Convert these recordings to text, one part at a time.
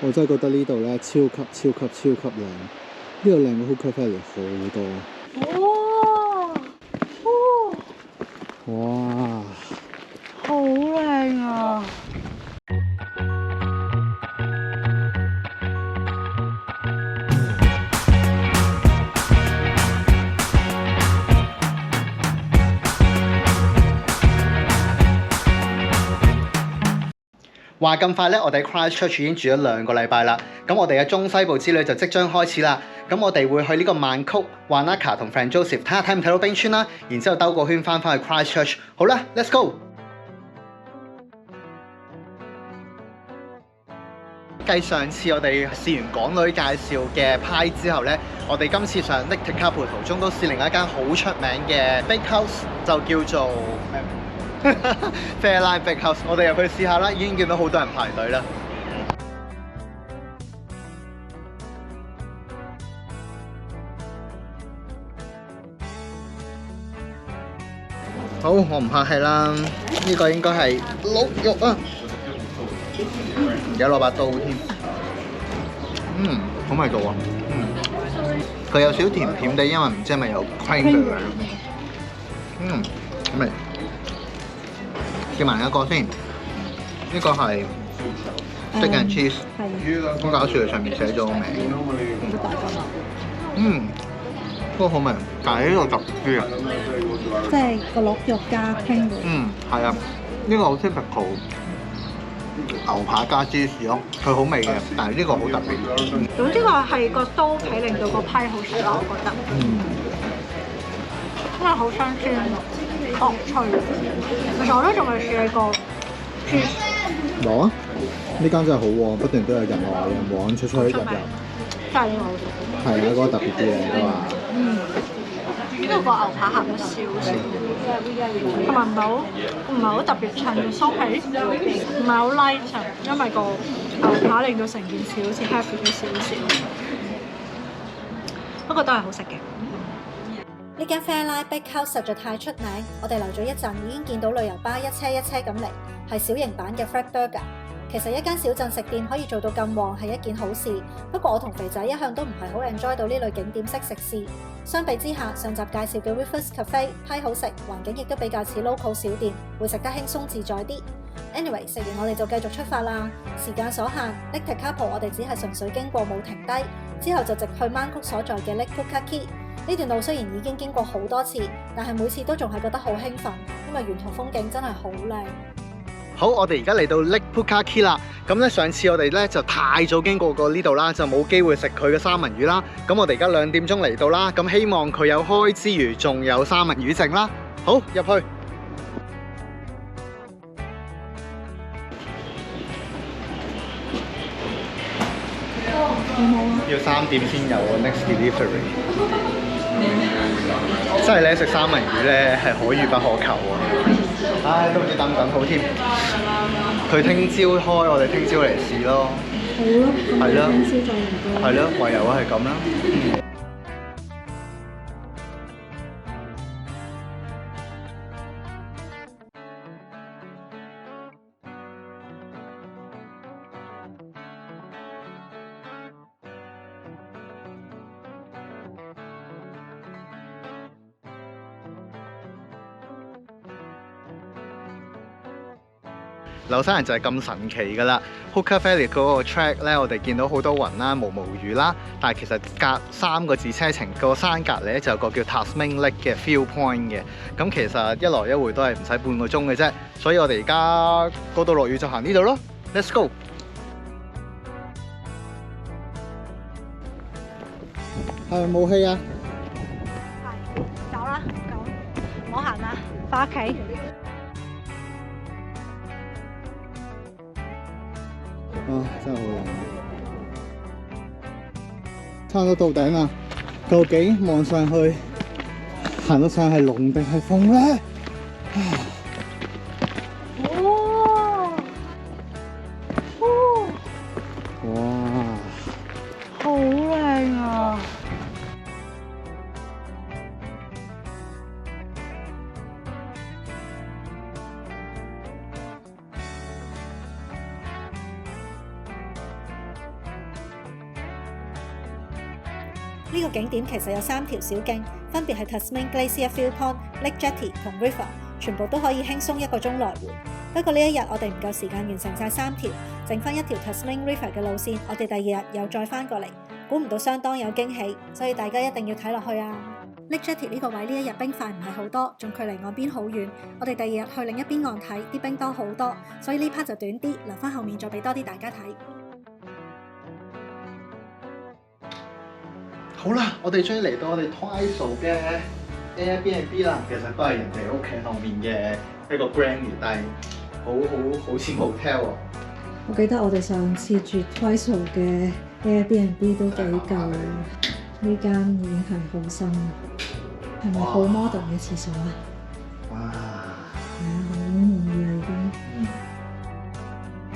我真係覺得呢度咧超級超級超級靚，呢度靚過 Hookah Valley 好多。哇！好靚啊！話咁快咧，我哋喺 Christchurch 已經住咗2個禮拜啦。咁我哋嘅中西部之旅就即將開始啦。咁我哋會去呢個曼谷、Wanaka 同 Frank Joseph 睇下睇唔睇到冰川啦，然之後兜個圈翻去 Christchurch。好啦，Let's go！繼上次我哋試完港女介紹嘅派之後呢，我哋今次上 Lake Tekapo 途中都試另一間好出名嘅 Bakehouse，就叫做Fairline Bakehouse。我哋入去試下啦，已經見到好多人排隊啦。好，我唔客氣啦，呢個應該係鹿肉啊！而家攞把刀添，好味道啊！佢有少少甜甜地，因為唔知係咪有 cream 嘅樣。好味。叫埋一個先，呢個係 steak and cheese，好搞笑，上面寫咗個名。不過好味，但係呢個特別啲啊！即係個鹿肉加 cream 係啊，呢個好 typical。牛扒加芝士咯，佢好味嘅，但係呢個好特別。總之話係個刀皮令到個批好食啦，我覺得。因為好新鮮，薄脆。其實我都仲未試過 cheese。攞啊！呢間真係好喎，不斷都有人來人往，出入。真係呢個好食。係啊，嗰個特別啲嚟㗎嘛。呢個牛扒鹹咗少少，同埋唔係好特別襯嘅酥皮，唔係好 light 啊，因為個牛扒令到成件事好似 happy 咗少少。不過都係好食嘅。呢間 Fairline Bakehouse 實在太出名，我哋留咗一陣已經見到旅遊巴一車一車咁嚟，係小型版嘅 Fred Burger。其實一間小鎮食店可以做到咁旺係一件好事，不過我同肥仔一向都唔係好 enjoy 到呢類景點式食肆。相比之下，上集介紹嘅 Rivers Cafe 批好食，環境亦都比較似 local 小店，會食得輕鬆自在啲。Anyway， 食完我哋就繼續出發啦。時間所限 Lake Tekapo 我哋只係純粹經過冇停低，之後就直去曼谷所在嘅 Lake Pukaki Quay。呢段路雖然已經經過好多次，但係每次都仲係覺得好興奮，因為沿途風景真係好靚。好，我哋而家嚟到 Lake Pukaki 啦。咁咧，上次我哋咧就太早經過呢度啦，就冇機會食佢嘅三文魚啦。咁我哋而家2點鐘嚟到啦，咁希望佢有開之餘，仲有三文魚剩啦。好，入去。要3點先有 next delivery。真係咧，食三文魚咧係可遇不可求喎。唉，都唔知等唔等好添。佢聽朝開，我哋聽朝嚟試咯。好咯，係咯，聽朝再嚟過。係咯，唯有係咁啦。紐西蘭就係咁神奇㗎啦 ！Hookah Valley 嗰個 track 咧，我哋見到好多雲啦、毛雨啦，但係其實隔3個字車程個山隔離咧就有個叫 Tasman Lake 嘅 View Point 嘅。咁其實一來一回都係唔使半個鐘嘅啫，所以我哋而家嗰度落雨就行呢度咯。Let's go！ 係咪冇氣啊？係，走啦，咁唔好行啦，返屋企。啊，真係好靚！差唔多到頂啦，究竟望上去行到上係龍定係鳳咧？哇！好靚啊！呢個景點其實有3條小徑，分別係 Tasman Glacier Viewpoint、Lake Jetty 同 River， 全部都可以輕鬆1個鐘來回。不過呢一日我哋唔夠時間完成晒3條，剩翻1條 Tasman River 嘅路線，我哋第2日又再翻過嚟，估唔到相當有驚喜，所以大家一定要睇落去啊！Lake Jetty 呢個位呢一日冰塊唔係好多，仲距離岸邊好遠。我哋第2日去另一邊岸睇，啲冰多好多，所以呢 part 就短啲，留翻後面再俾多啲大家睇。好啦，我哋終於嚟到我哋 Twice 嘅 Airbnb 啦，其實都係人哋屋企後面嘅一個 Granny， 但係好似 motel 喎。我記得我哋上次住 Twice 嘅 Airbnb 都幾舊啦，呢間已經係好新啦，係咪好 modern 嘅廁所啊？哇！係啊，好滿意啊已經。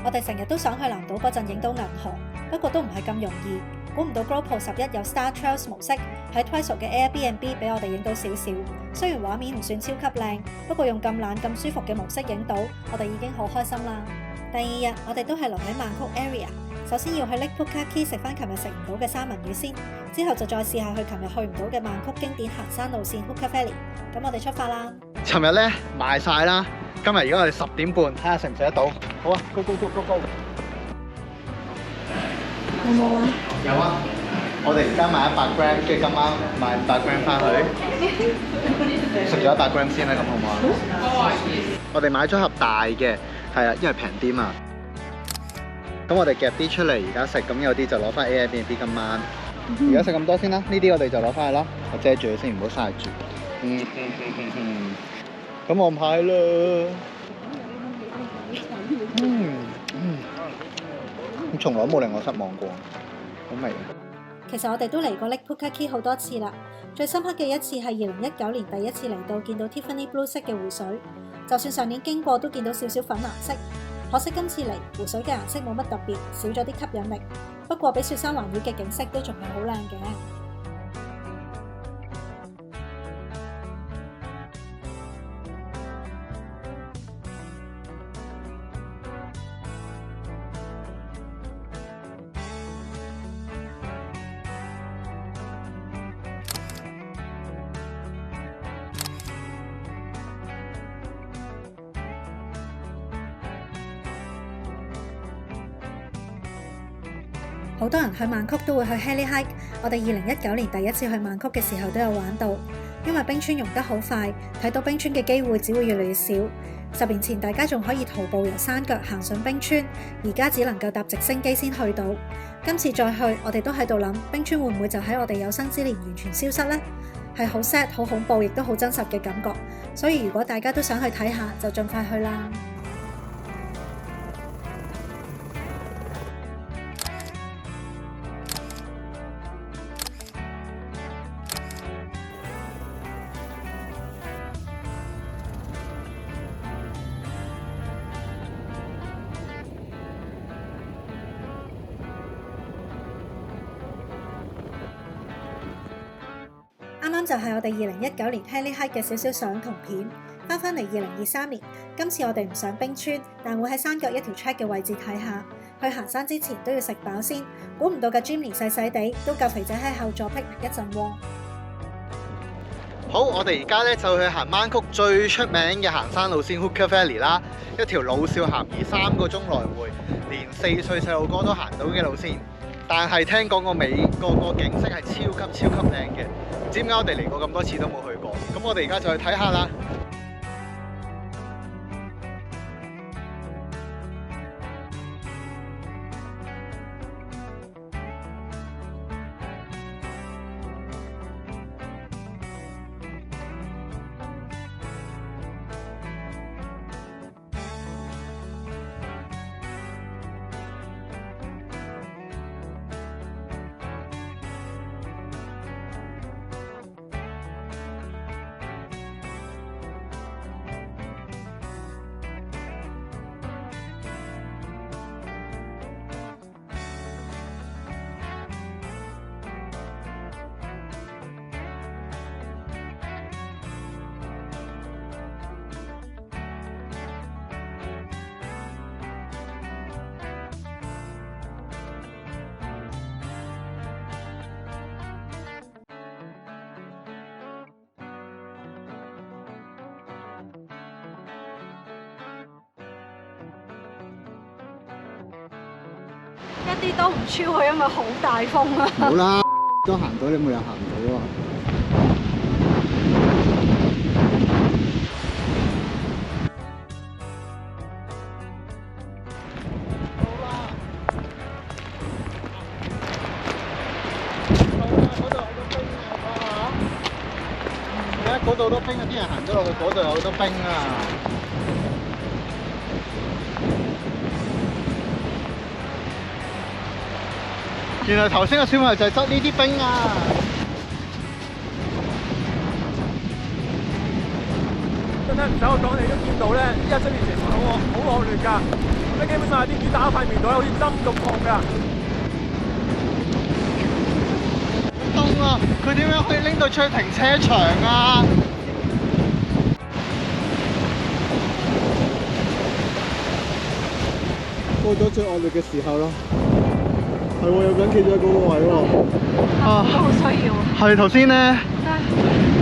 我哋成日都想去南島嗰陣影到銀河，不過都唔係咁容易。估唔到 GoPro 11有 Star Trails 模式，喺 Twice 嘅 Airbnb 俾我哋影到少少。雖然畫面唔算超級靚，不過用咁懶咁舒服嘅模式影到，我哋已經好開心啦。第2日我哋都係留喺曼谷 area， 首先要去 Lake Pukaki 食翻琴日食唔到嘅三文魚先，之後就再試下去琴日去唔到嘅曼谷經典行山路線 Hookah Valley。咁我哋出發啦！尋日咧賣晒啦，今日而家我哋10點半，睇下食唔食得到。好啊 ，Go go go go go！ 有冇啊？有啊，我哋而家買100 gram， 跟住今晚買500 gram 翻去，食咗100 gram 先啦，咁好唔好啊？我哋買咗盒大嘅，係啊，因為平啲嘛。咁我哋夾啲出嚟而家食，咁有啲就攞翻 Airbnb 今晚。而家食咁多先啦，呢啲我哋就攞翻去啦。我遮住佢先，唔好曬住。咁我買啦。從來冇令我失望過，好味。其實我哋都嚟過 Lake Pukaki 好多次啦，最深刻嘅一次係2019年第一次嚟到見到 Tiffany Blue 色嘅湖水，就算上年經過都見到少少粉藍色，可惜今次嚟湖水嘅顏色冇乜特別，少咗啲吸引力。不過比雪山環繞嘅景色都仲係好靚嘅。好多人去曼谷都會去 Heli Hike， 我哋2019年第一次去曼谷嘅時候都有玩到，因為冰川融得好快，睇到冰川嘅機會只會越嚟越少。10年前大家仲可以徒步由山腳行上冰川，而家只能夠搭直升機先去到。今次再去，我哋都喺度諗，冰川會唔會就喺我哋有生之年完全消失呢？係好 sad、好恐怖，亦都好真實嘅感覺。所以如果大家都想去睇下，就盡快去啦。啱啱就係我哋2019年 Heli Hike 嘅少少相同片，翻嚟2023年，今次我哋唔上冰川，但會喺山腳一條 track 嘅位置睇下。去行山之前都要食飽先，估唔到嘅 Jimny 細細地，都夠肥仔喺後座 picnic 一陣喎。好，我哋而家咧就去行曼谷最出名嘅行山路線 Hookah Valley 啦，一條老少咸宜3個鐘來回，連4歲細路哥都行到嘅路線。但係聽講個景色係超級靚嘅，唔知點解我哋嚟過咁多次都冇去過。咁我哋而家就去睇下啦。一啲都唔超啊，因為好大風啊。冇啦，都行到，你冇人行唔到啊！嗰度好多冰啊！啲人行咗落去嗰度有好多冰啊！原來頭先個小朋友就係執呢啲冰啊！真係唔使我講，你都見到咧，依家出面情況好惡劣㗎。咁基本上有啲雨打喺塊面度咧，好似針咁痛㗎。凍啊！佢點樣可以拎到出去停車場啊？過咗最惡劣嘅時候咯，係喎，有個人企咗喺嗰個位喎。都好需要。係頭先咧，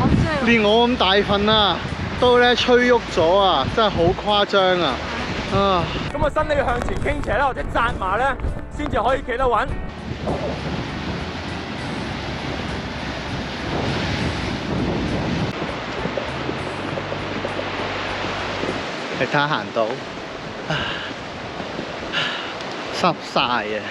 我真係連我咁大份啊，都咧吹喐咗啊！真係好誇張啊！啊！咁個身體要向前傾斜啦，或者紮麻咧，先至可以企得穩。你睇下行到，濕晒啊！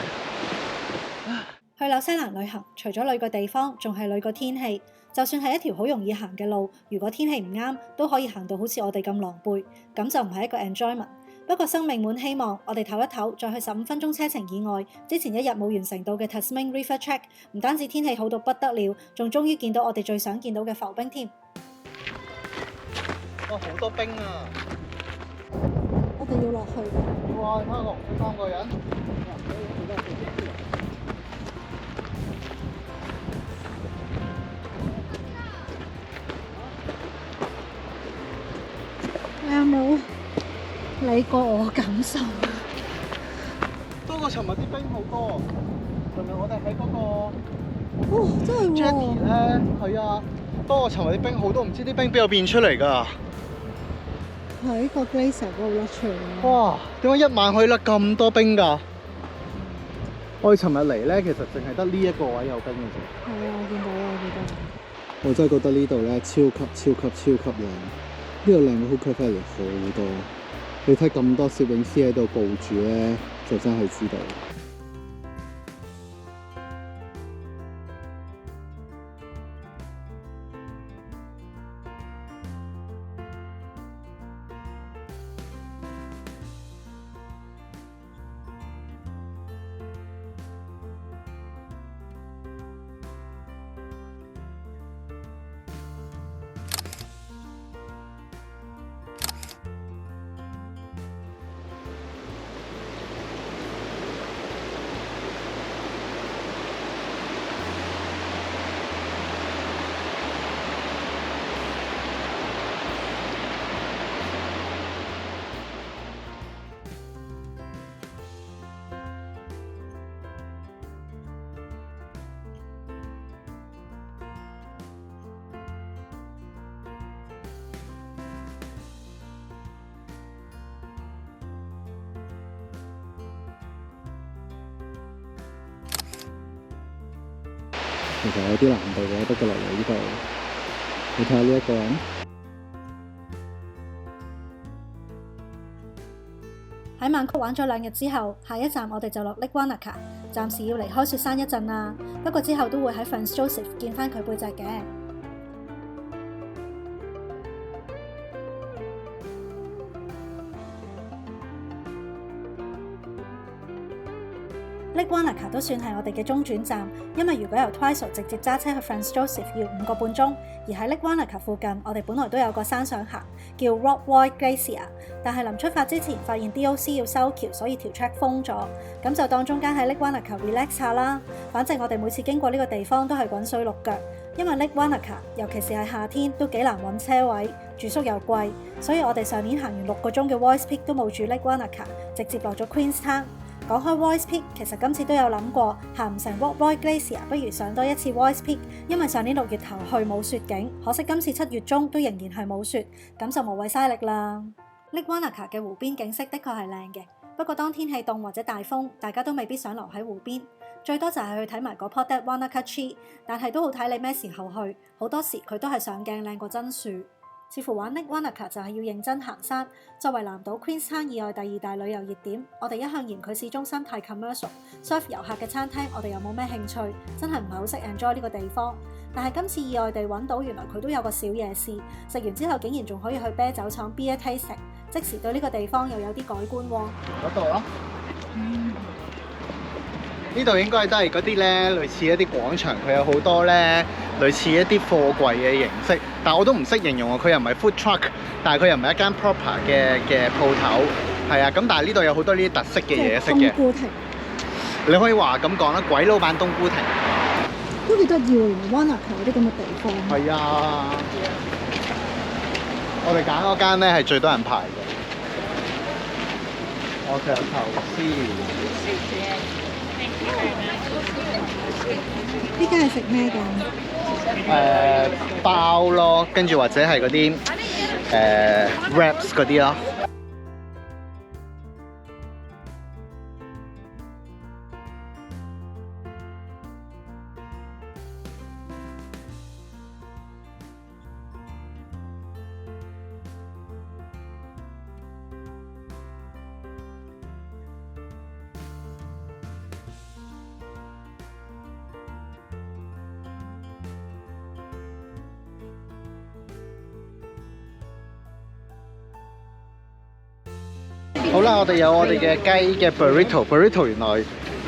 去紐西蘭旅行，除咗累個地方，仲係累個天氣。就算係一條好容易行嘅路，如果天氣唔啱，都可以行到好似我哋咁狼狽，咁就唔係一個 enjoyment。不過生命滿希望，我哋唞一唞，再去15分鐘車程以外，之前一日冇完成到嘅 Tasman River Trek， 唔單止天氣好到不得了，仲終於見到我哋最想見到嘅浮冰添。哇，好多冰啊！我哋要落去。哇，你睇下落咗3個人。你有冇理過我感受？多過尋日啲冰好多。尋日我哋喺嗰個哦，真係 Jetty 喎。咧，係啊，多過尋日啲冰好多，唔知啲冰邊度變出嚟㗎？喺個 glacier 嗰度甩出嚟。哇！點解一晚可以甩咁多冰㗎？我哋尋日嚟咧，其實淨係得呢一個位有冰嘅啫。係啊，我見到啊，我記得。我真係覺得呢度咧超級靚，呢度靚嘅 Huka Valley 好多。你睇咁多攝影師喺度佈住咧，就真係知道。其實有啲難度嘅，不過落嚟呢度，你睇下呢一個人。喺曼谷玩咗2日之後，下一站我哋就落 Lake Wanaka， 暫時要離開雪山一陣啦。不過之後都會喺 Franz Josef 見返佢背脊嘅。Lake Wanaka 都算係我哋嘅中轉站，因為如果由 Twice 直接揸車去 Franz Josef 要5個半鐘，而喺 Lake Wanaka 附近，我哋本來都有個山想行，叫 Rock Void Glacier， 但係臨出發之前發現 DOC 要修橋，所以條 track 封咗，咁就當中間喺 Lake Wanaka relax 下啦。反正我哋每次經過呢個地方都係滾水淥腳，因為 Lake Wanaka 尤其是係夏天都幾難揾車位，住宿又貴，所以我哋上年行完6個鐘嘅 Voice Peak 都冇住 Lake Wanaka， 直接落咗 Queenstown。講開 Voice Peak， 其實今次都有諗過行唔成 Rock Void Glacier， 不如上多一次 Voice Peak， 因為上年6月頭去冇雪景，可惜今次7月中都仍然係冇雪，咁就無謂嘥力啦。Lake Wanaka 嘅湖邊景色的確係靚嘅，不過當天氣凍或者大風，大家都未必想留喺湖邊，最多就係去睇埋個 Potted Wanaka Tree， 但係都好睇你咩時候去，好多時佢都係上鏡靚過真樹。似乎玩 Lake Wanaka 就係要認真行山。作為南島 Queenstown 以外第2大旅遊熱點，我哋一向嫌佢市中心太 commercial，serve 遊客嘅餐廳我哋又冇咩興趣，真係唔係好識 enjoy 呢個地方。但係今次意外地揾到，原來佢都有個小夜市，食完之後竟然仲可以去啤酒廠 beer tasting， 即時對呢個地方又有啲改觀喎。嗰度咯。呢度應該都係嗰啲咧，類似一啲廣場，佢有好多咧類似一啲貨櫃嘅形式，但係我都唔識形容啊。佢又唔係 food truck， 但係佢又唔係一間 proper 嘅鋪頭，係啊。咁但係呢度有好多呢啲特色嘅嘢食嘅。冬菇亭，你可以話咁講啦，鬼佬版冬菇亭。都幾得意喎！原來 Wanaka 有啲咁嘅地方。係啊，我哋揀嗰間咧係最多人排嘅。我就頭先。呢間係食咩㗎？包咯，跟住或者係嗰啲wraps 嗰啲咯。好啦，我哋有我哋嘅雞嘅 burrito 原來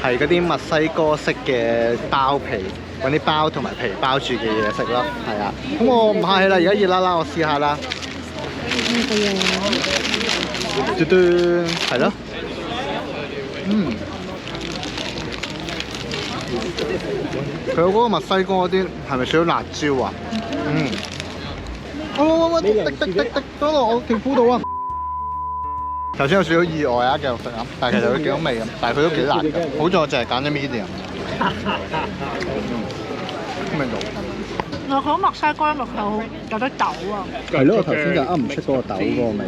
係嗰啲墨西哥式嘅包皮，揾啲包同埋皮包住嘅嘢食啦，係啊。咁我唔客氣啦，而家熱辣辣，我試下啦。嘟嘟，係咯。佢有嗰個墨西哥嗰啲係咪少少辣椒啊？滴多落我條褲度啊！頭先有少少意外啊，繼續食啊，但係其實佢幾好味咁，但係佢都幾辣嘅。好在我淨係揀咗 medium。味道。佢好墨西哥，因為佢好有得豆啊。係咯，我頭先就噏唔出嗰個豆嗰個味。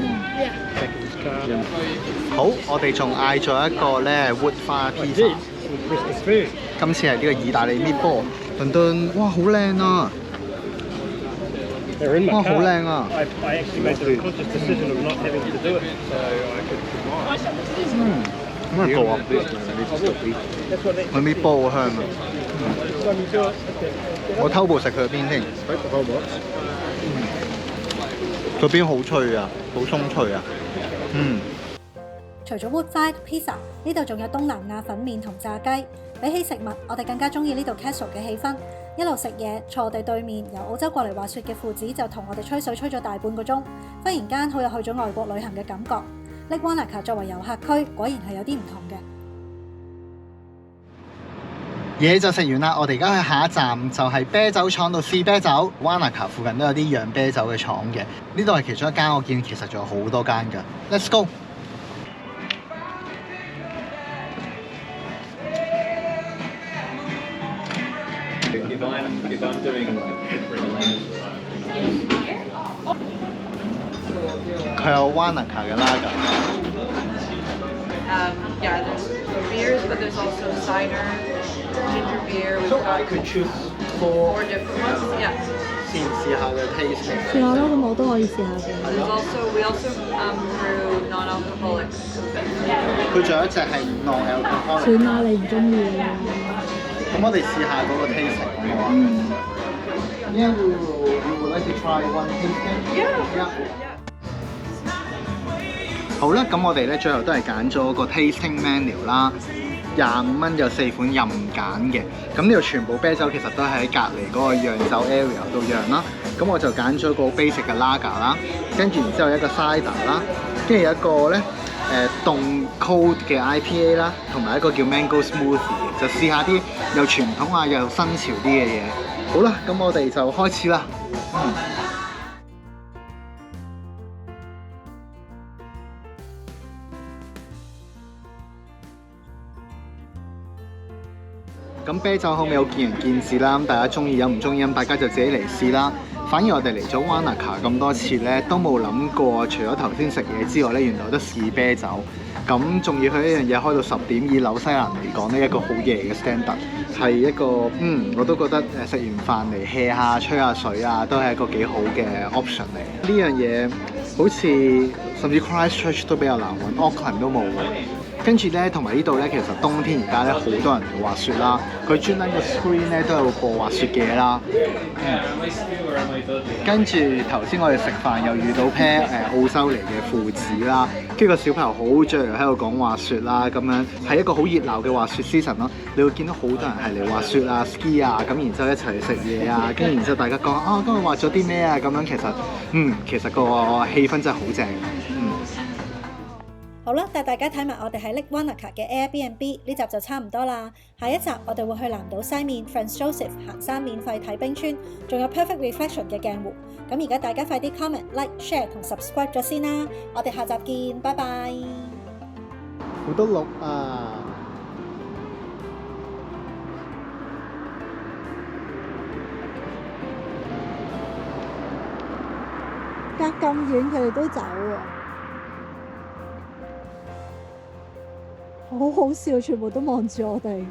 好，我哋仲嗌咗一個咧 wood fire pizza。今次係呢個意大利 meatball，倫敦，哇，好靚啊！哇，好靚啊！咩做啊？佢 meatball 好香啊！我偷步食佢邊先。佢邊好脆啊，好鬆脆啊！除咗 wood-fired pizza， 呢度仲有東南亞粉麵同炸雞。比起食物，我哋更加中意呢度 casual 嘅氣氛。一路食嘢，坐我哋對面由澳洲過嚟滑雪嘅父子就同我哋吹水吹咗大半個鐘，忽然間好有去咗外國旅行嘅感覺。Lake Wanaka 作為遊客區，果然係有啲唔同嘅。嘢就食完啦，我哋而家去下一站就係啤酒廠度試啤酒。Wanaka 附近都有啲釀啤酒嘅廠嘅，呢度係其中一間，我見其實仲有好多間㗎。Let's go！佢有 Wanaka 嘅 lager。Yeah, there's beers, but there's also cider, ginger beer. We've got four different ones. Yeah. 先試下嘅 taste。試下咯，咁我都可以試下嘅。We also brew non-alcoholic. 佢仲有一隻係non-alcoholic。算啦，你唔中意啦。咁我哋試下嗰個 taste 好唔好啊？Yeah, we would like to try one tasting. Yeah. 好啦，咁我哋咧最後都係揀咗個 tasting menu 啦，25蚊有4款任揀嘅。咁呢度全部啤酒其實都係喺隔離嗰個釀酒 area 度釀啦。咁我就揀咗個 basic 嘅 lager 啦，跟住然之後一個 cider 啦，跟住有一個咧凍 cold 嘅 IPA 啦，同埋一個叫 mango smoothie 嘅，就試下啲又傳統啊又新潮啲嘅嘢。好啦，咁我哋就開始啦。咁啤酒口味好見仁見智啦，咁大家中意飲唔中意飲，大家就自己嚟試啦。反而我哋嚟咗灣納卡咁多次咧，都冇諗過除咗頭先食嘢之外咧，原來有得試啤酒。咁仲要佢一樣嘢開到10點，以紐西蘭嚟講呢，一個好夜嘅 standard， 係一個我都覺得食完飯嚟 hea 下吹下水啊，都係一個幾好嘅 option 嚟。呢樣嘢好似甚至 Christchurch 都比較難揾 Auckland 都冇。跟住咧，同埋呢度咧，其實冬天而家咧好多人嚟滑雪啦。佢專登個 screen 咧都有播滑雪嘅嘢啦。跟住頭先我哋食飯又遇到 pair 澳洲嚟嘅父子啦，跟住個小朋友好雀躍喺度講滑雪啦，咁樣係一個好熱鬧嘅滑雪 season 咯。你會見到好多人係嚟滑雪啊、ski 啊，咁然之後一齊食嘢啊，跟住然之後大家講啊，今日滑咗啲咩啊，咁樣其實個氣氛真係好正。好啦，帶大家睇埋我哋喺 Lake Wanaka 嘅 Airbnb， 呢集就差唔多啦。下一集我哋會去南島西面 Franz Josef 行山免費睇冰川，仲有 Perfect Reflection 嘅鏡湖。咁而家大家快啲 comment、like、share 同 subscribe 咗先啦。我哋下集見，拜拜。好多鹿啊！隔咁遠佢哋都走喎，好好笑，全部都望住我哋。